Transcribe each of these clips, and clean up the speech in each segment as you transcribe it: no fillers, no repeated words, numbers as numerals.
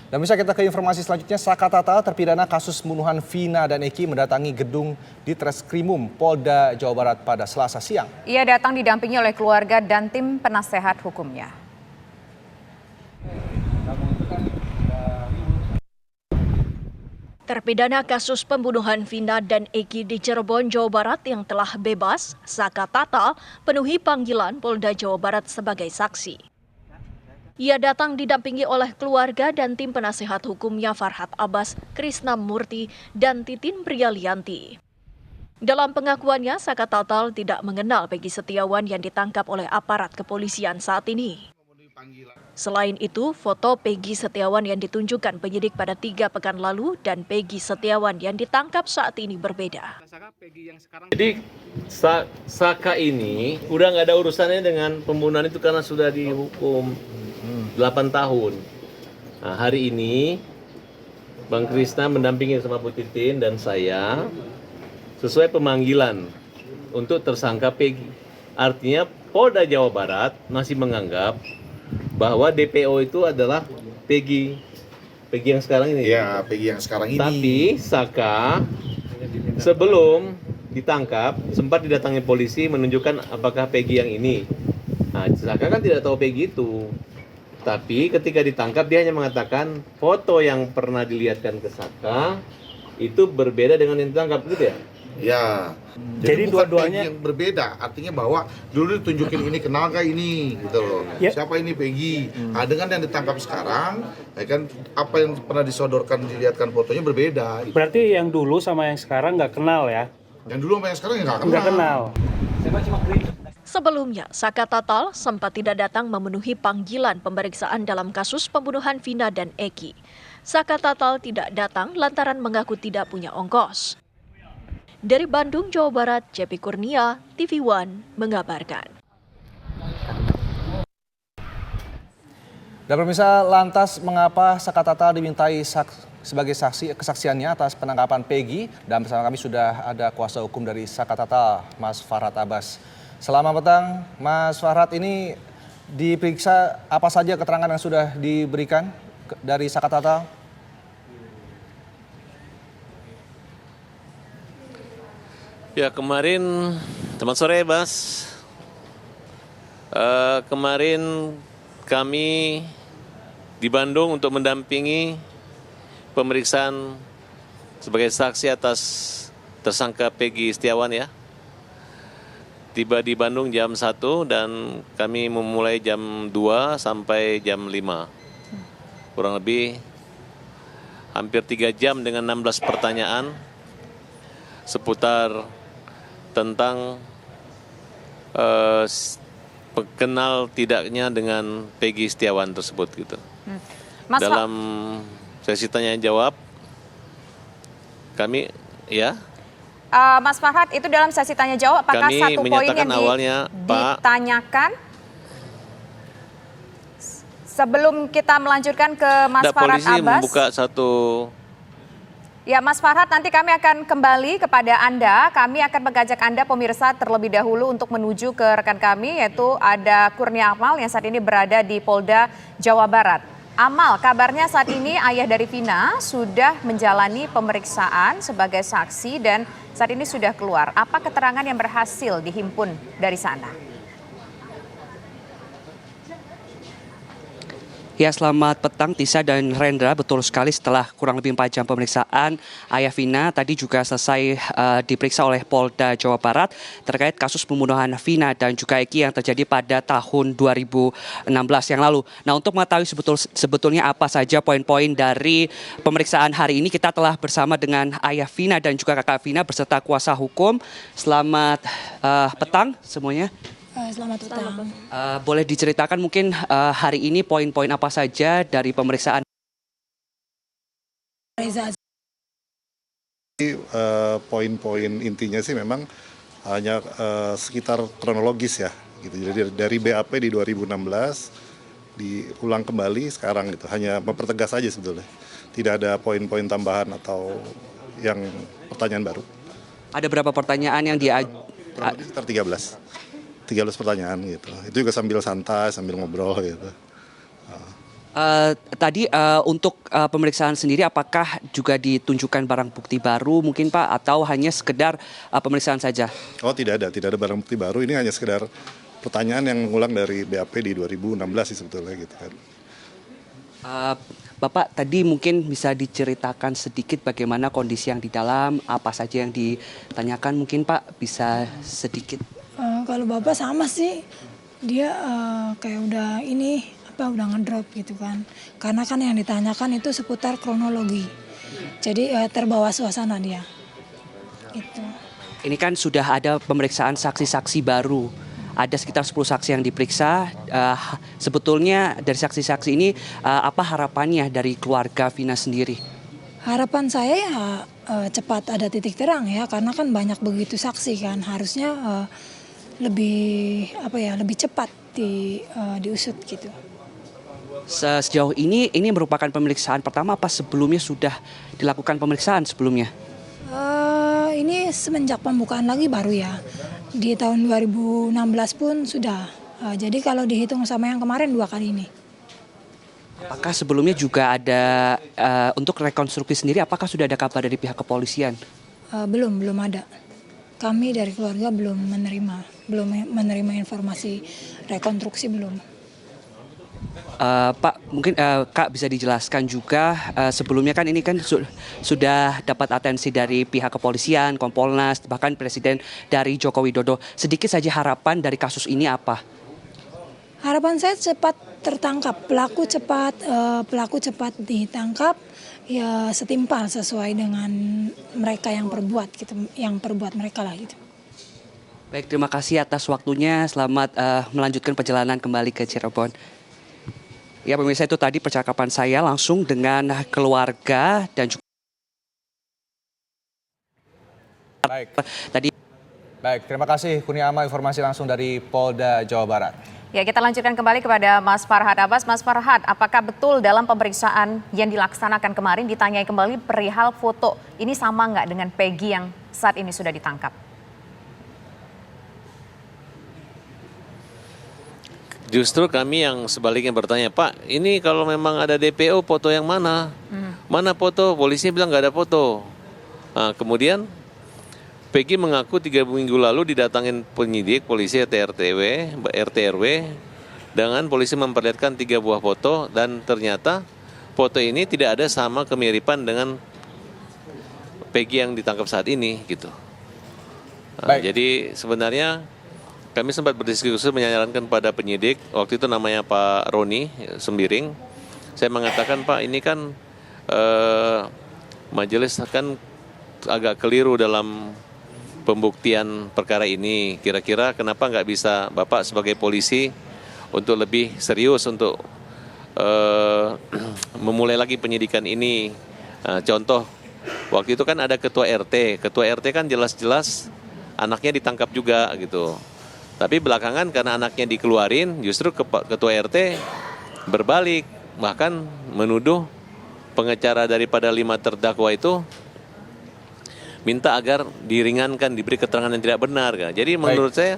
Dan bisa kita ke informasi selanjutnya, Saka Tatal terpidana kasus pembunuhan Vina dan Eki mendatangi gedung Ditreskrimum Polda Jawa Barat pada Selasa siang. Ia datang didampingi oleh keluarga dan tim penasehat hukumnya. Terpidana kasus pembunuhan Vina dan Eki di Cirebon, Jawa Barat yang telah bebas, Saka Tatal penuhi panggilan Polda Jawa Barat sebagai saksi. Ia datang didampingi oleh keluarga dan tim penasehat hukumnya Farhad Abbas, Krisna Murti, dan Titin Prialianti. Dalam pengakuannya, Saka Tatal tidak mengenal Peggy Setiawan yang ditangkap oleh aparat kepolisian saat ini. Selain itu, foto Peggy Setiawan yang ditunjukkan penyidik pada 3 pekan lalu dan Peggy Setiawan yang ditangkap saat ini berbeda. Jadi Saka ini udah nggak ada urusannya dengan pembunuhan itu karena sudah dihukum 8 tahun. Nah, hari ini Bang Krisna mendampingi sama Bu Titin dan saya sesuai pemanggilan untuk tersangka Peggy. Artinya Polda Jawa Barat masih menganggap bahwa DPO itu adalah Peggy yang sekarang ini. Ya, Peggy yang sekarang ini. Tapi Saka sebelum ditangkap sempat didatangi polisi menunjukkan apakah Peggy yang ini. Nah, Saka kan tidak tahu Peggy itu. Tapi ketika ditangkap dia hanya mengatakan foto yang pernah dilihatkan ke Saka itu berbeda dengan yang ditangkap, gitu ya? Ya. Jadi dua-duanya yang berbeda, artinya bahwa dulu ditunjukin ini kenal gak ini gitu loh. Ya. Siapa ini Peggy? Nah, dengan yang ditangkap sekarang, ya kan apa yang pernah disodorkan dilihatkan fotonya berbeda. Berarti yang dulu sama yang sekarang nggak kenal ya? Yang dulu sama yang sekarang nggak kenal. Nggak kenal. Sebelumnya, Saka Tatal sempat tidak datang memenuhi panggilan pemeriksaan dalam kasus pembunuhan Vina dan Eki. Saka Tatal tidak datang lantaran mengaku tidak punya ongkos. Dari Bandung, Jawa Barat, Cepi Kurnia, TV One mengabarkan. Dan pemirsa, lantas mengapa Saka Tatal dimintai sebagai saksi kesaksiannya atas penangkapan Peggy? Dan bersama kami sudah ada kuasa hukum dari Saka Tatal, Mas Farhad Abbas. Selamat petang, Mas Farhad. Ini diperiksa apa saja keterangan yang sudah diberikan dari Saka Tatal? Ya, kemarin, selamat sore Bas. Kemarin kami di Bandung untuk mendampingi pemeriksaan sebagai saksi atas tersangka Peggy Setiawan ya. Tiba di Bandung jam 1 dan kami memulai jam 2 sampai jam 5. Kurang lebih hampir 3 jam dengan 16 pertanyaan seputar tentang kenal tidaknya dengan Peggy Setiawan tersebut gitu. Dalam sesi tanya jawab kami ya. Mas Farhad, itu dalam sesi tanya jawab apakah kami satu poin yang awalnya, ditanyakan? Sebelum kita melanjutkan ke Mas Farhad polisi Abbas. Membuka satu. Ya, Mas Farhad, nanti kami akan kembali kepada Anda. Kami akan mengajak Anda pemirsa terlebih dahulu untuk menuju ke rekan kami, yaitu ada Kurnia Akmal yang saat ini berada di Polda Jawa Barat. Amal, kabarnya saat ini ayah dari Vina sudah menjalani pemeriksaan sebagai saksi dan saat ini sudah keluar. Apa keterangan yang berhasil dihimpun dari sana? Ya, selamat petang Tisa dan Rendra. Betul sekali, setelah kurang lebih 4 jam pemeriksaan, ayah Vina tadi juga selesai diperiksa oleh Polda Jawa Barat terkait kasus pembunuhan Vina dan juga Eki yang terjadi pada tahun 2016 yang lalu. Nah, untuk mengetahui sebetulnya apa saja poin-poin dari pemeriksaan hari ini, kita telah bersama dengan ayah Vina dan juga kakak Vina beserta kuasa hukum. Selamat petang semuanya. Selamat petang. Boleh diceritakan mungkin hari ini poin-poin apa saja dari pemeriksaan? Poin-poin intinya sih memang hanya sekitar kronologis ya, gitu. Jadi dari BAP di 2016 diulang kembali sekarang gitu, hanya mempertegas saja sebetulnya. Tidak ada poin-poin tambahan atau yang pertanyaan baru. Ada berapa pertanyaan yang sekitar 13 pertanyaan gitu. Itu juga sambil santai, sambil ngobrol gitu. Tadi untuk pemeriksaan sendiri apakah juga ditunjukkan barang bukti baru mungkin Pak atau hanya sekedar pemeriksaan saja? Oh tidak ada barang bukti baru, ini hanya sekedar pertanyaan yang mengulang dari BAP di 2016 sih sebetulnya gitu kan. Bapak tadi mungkin bisa diceritakan sedikit bagaimana kondisi yang di dalam, apa saja yang ditanyakan mungkin Pak bisa sedikit. Kalau Bapak sama sih, dia kayak udah udah ngedrop gitu kan. Karena kan yang ditanyakan itu seputar kronologi. Jadi terbawa suasana dia. Gitu. Ini kan sudah ada pemeriksaan saksi-saksi baru. Ada sekitar 10 saksi yang diperiksa. Sebetulnya dari saksi-saksi ini apa harapannya dari keluarga Vina sendiri? Harapan saya ya cepat ada titik terang ya, karena kan banyak begitu saksi kan. Harusnya lebih cepat diusut gitu. Sejauh ini merupakan pemeriksaan pertama apa sebelumnya sudah dilakukan pemeriksaan sebelumnya? Ini semenjak pembukaan lagi baru ya. Di tahun 2016 pun sudah. Jadi kalau dihitung sama yang kemarin 2 kali ini. Apakah sebelumnya juga ada untuk rekonstruksi sendiri apakah sudah ada kabar dari pihak kepolisian? Belum ada. Kami dari keluarga belum menerima informasi rekonstruksi belum. Pak, mungkin Kak bisa dijelaskan juga sebelumnya kan ini kan sudah dapat atensi dari pihak kepolisian, Kompolnas, bahkan Presiden dari Joko Widodo. Sedikit saja harapan dari kasus ini apa? Harapan saya cepat tertangkap, pelaku cepat ditangkap, ya setimpal sesuai dengan mereka yang perbuat mereka lah gitu. Baik, terima kasih atas waktunya. Selamat melanjutkan perjalanan kembali ke Cirebon. Ya pemirsa, itu tadi percakapan saya langsung dengan keluarga dan juga Baik, terima kasih Kurniama, informasi langsung dari Polda Jawa Barat. Ya, kita lanjutkan kembali kepada Mas Farhad Abbas. Mas Farhad, apakah betul dalam pemeriksaan yang dilaksanakan kemarin ditanyai kembali perihal foto ini sama nggak dengan Peggy yang saat ini sudah ditangkap? Justru kami yang sebaliknya bertanya, Pak, ini kalau memang ada DPO foto yang mana? Mana foto? Polisi bilang nggak ada foto. Nah, kemudian Peggy mengaku 3 minggu lalu didatangin penyidik polisi RT/RW dengan polisi memperlihatkan 3 buah foto dan ternyata foto ini tidak ada sama kemiripan dengan Peggy yang ditangkap saat ini gitu. Nah, jadi sebenarnya kami sempat berdiskusi menyarankan pada penyidik, waktu itu namanya Pak Roni Sembiring. Saya mengatakan, Pak, ini kan majelis kan agak keliru dalam pembuktian perkara ini. Kira-kira kenapa nggak bisa Bapak sebagai polisi untuk lebih serius untuk memulai lagi penyidikan ini. Contoh, waktu itu kan ada ketua RT. Ketua RT kan jelas-jelas anaknya ditangkap juga gitu. Tapi belakangan karena anaknya dikeluarin, justru ketua RT berbalik, bahkan menuduh pengacara daripada 5 terdakwa itu minta agar diringankan, diberi keterangan yang tidak benar. Jadi menurut saya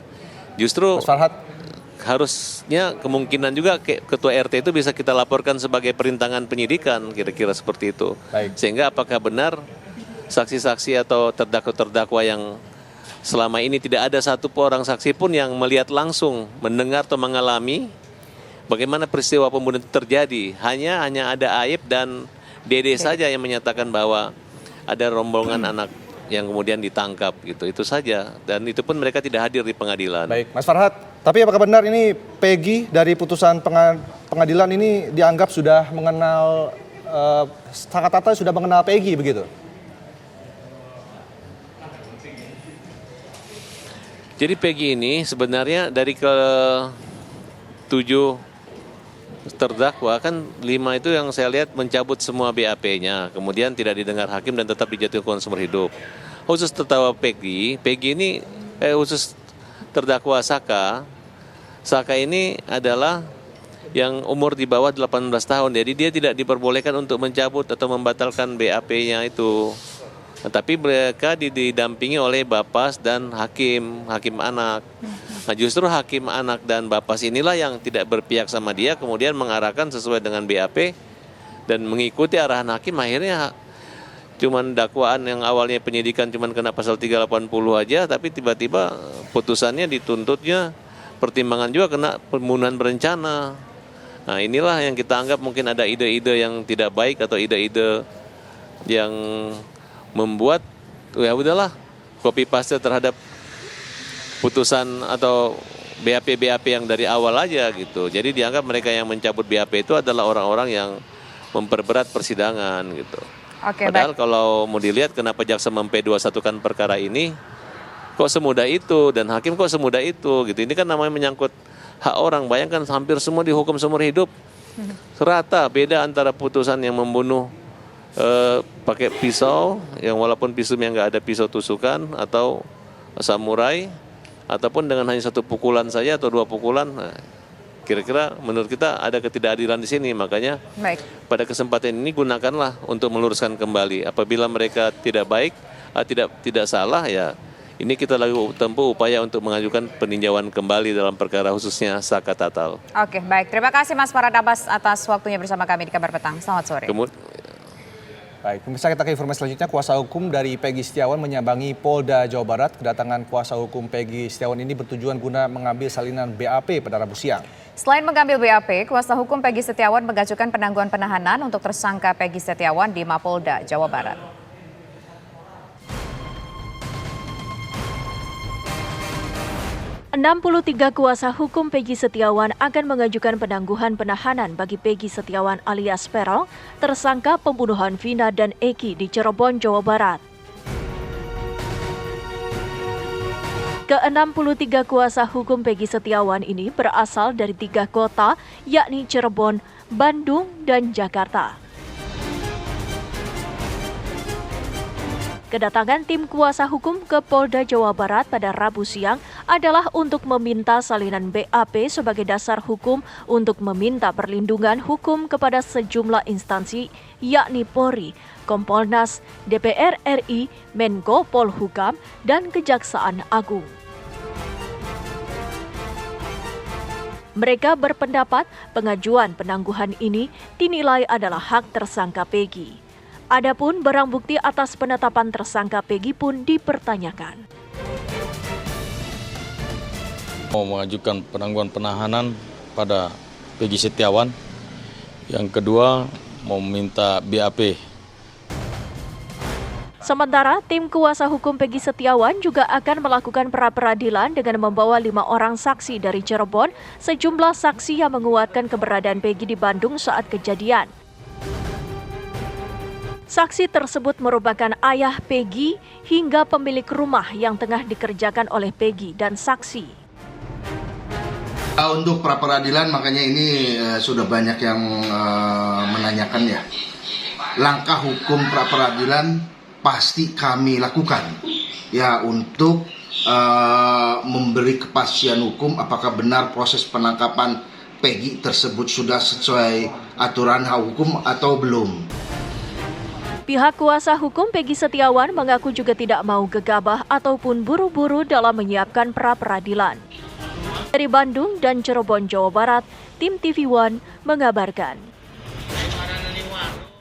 justru harusnya kemungkinan juga ketua RT itu bisa kita laporkan sebagai perintangan penyidikan, kira-kira seperti itu. Sehingga apakah benar saksi-saksi atau terdakwa yang selama ini tidak ada satu orang saksi pun yang melihat langsung, mendengar atau mengalami bagaimana peristiwa pembunuhan itu terjadi. Hanya ada Aib dan Dede saja yang menyatakan bahwa ada rombongan anak yang kemudian ditangkap gitu. Itu saja. Dan itu pun mereka tidak hadir di pengadilan. Baik, Mas Farhad. Tapi apakah benar ini Peggy dari putusan pengadilan ini dianggap sudah mengenal Sakatata sudah mengenal Peggy begitu? Jadi Peggy ini sebenarnya dari ke-7 terdakwa kan 5 itu yang saya lihat mencabut semua BAP-nya. Kemudian tidak didengar hakim dan tetap dijatuhi hukuman seumur hidup. Khusus terdakwa Peggy ini khusus terdakwa Saka ini adalah yang umur di bawah 18 tahun. Jadi dia tidak diperbolehkan untuk mencabut atau membatalkan BAP-nya itu. Tapi mereka didampingi oleh Bapas dan hakim anak. Nah, justru hakim anak dan Bapas inilah yang tidak berpihak sama dia, kemudian mengarahkan sesuai dengan BAP dan mengikuti arahan hakim. Akhirnya cuman dakwaan yang awalnya penyidikan cuman kena pasal 380 aja, tapi tiba-tiba putusannya dituntutnya pertimbangan juga kena pembunuhan berencana. Nah, inilah yang kita anggap mungkin ada ide-ide yang tidak baik atau ide-ide yang membuat ya udahlah copy paste terhadap putusan atau BAP yang dari awal aja gitu. Jadi dianggap mereka yang mencabut BAP itu adalah orang-orang yang memperberat persidangan gitu. Oke, Padahal baik. kalau mau dilihat kenapa jaksa memp21kan perkara ini kok semudah itu dan hakim kok semudah itu gitu. Ini kan namanya menyangkut hak orang. Bayangkan hampir semua dihukum seumur hidup. Serata beda antara putusan yang membunuh pakai pisau yang walaupun pisaunya nggak ada pisau tusukan atau samurai, ataupun dengan hanya satu pukulan saja atau dua pukulan. Nah, kira-kira menurut kita ada ketidakadilan di sini. Makanya Baik. pada kesempatan ini gunakanlah untuk meluruskan kembali. Apabila mereka tidak baik, tidak salah, ya ini kita lagi tempuh upaya untuk mengajukan peninjauan kembali dalam perkara khususnya Saka Tatal. Oke, baik. Terima kasih Mas Farhad Abbas atas waktunya bersama kami di Kabar Petang. Selamat sore. Baik, pemirsa, kita ke informasi selanjutnya. Kuasa hukum dari Peggy Setiawan menyambangi Polda Jawa Barat. Kedatangan kuasa hukum Peggy Setiawan ini bertujuan guna mengambil salinan BAP pada Rabu siang. Selain mengambil BAP, kuasa hukum Peggy Setiawan mengajukan penangguhan penahanan untuk tersangka Peggy Setiawan di Mapolda Jawa Barat. Tiga kuasa hukum Peggy Setiawan akan mengajukan penangguhan penahanan bagi Peggy Setiawan alias Peron, tersangka pembunuhan Vina dan Eki di Cirebon, Jawa Barat. Ke-63 kuasa hukum Peggy Setiawan ini berasal dari 3 kota, yakni Cirebon, Bandung, dan Jakarta. Kedatangan tim kuasa hukum ke Polda Jawa Barat pada Rabu siang adalah untuk meminta salinan BAP sebagai dasar hukum untuk meminta perlindungan hukum kepada sejumlah instansi, yakni Polri, Kompolnas, DPR RI, Menko Polhukam, dan Kejaksaan Agung. Mereka berpendapat pengajuan penangguhan ini dinilai adalah hak tersangka Peggy. Adapun barang bukti atas penetapan tersangka Peggy pun dipertanyakan. Mau mengajukan penangguhan penahanan pada Peggy Setiawan. Yang kedua, mau meminta BAP. Sementara tim kuasa hukum Peggy Setiawan juga akan melakukan pra-peradilan dengan membawa 5 orang saksi dari Cirebon, sejumlah saksi yang menguatkan keberadaan Peggy di Bandung saat kejadian. Saksi tersebut merupakan ayah Peggy hingga pemilik rumah yang tengah dikerjakan oleh Peggy dan saksi. Untuk pra-peradilan makanya ini sudah banyak yang menanyakan ya. Langkah hukum pra-peradilan pasti kami lakukan ya untuk memberi kepastian hukum apakah benar proses penangkapan Peggy tersebut sudah sesuai aturan hak hukum atau belum. Pihak kuasa hukum Peggy Setiawan mengaku juga tidak mau gegabah ataupun buru-buru dalam menyiapkan pra-peradilan. Dari Bandung dan Cirebon, Jawa Barat, tim TV One mengabarkan.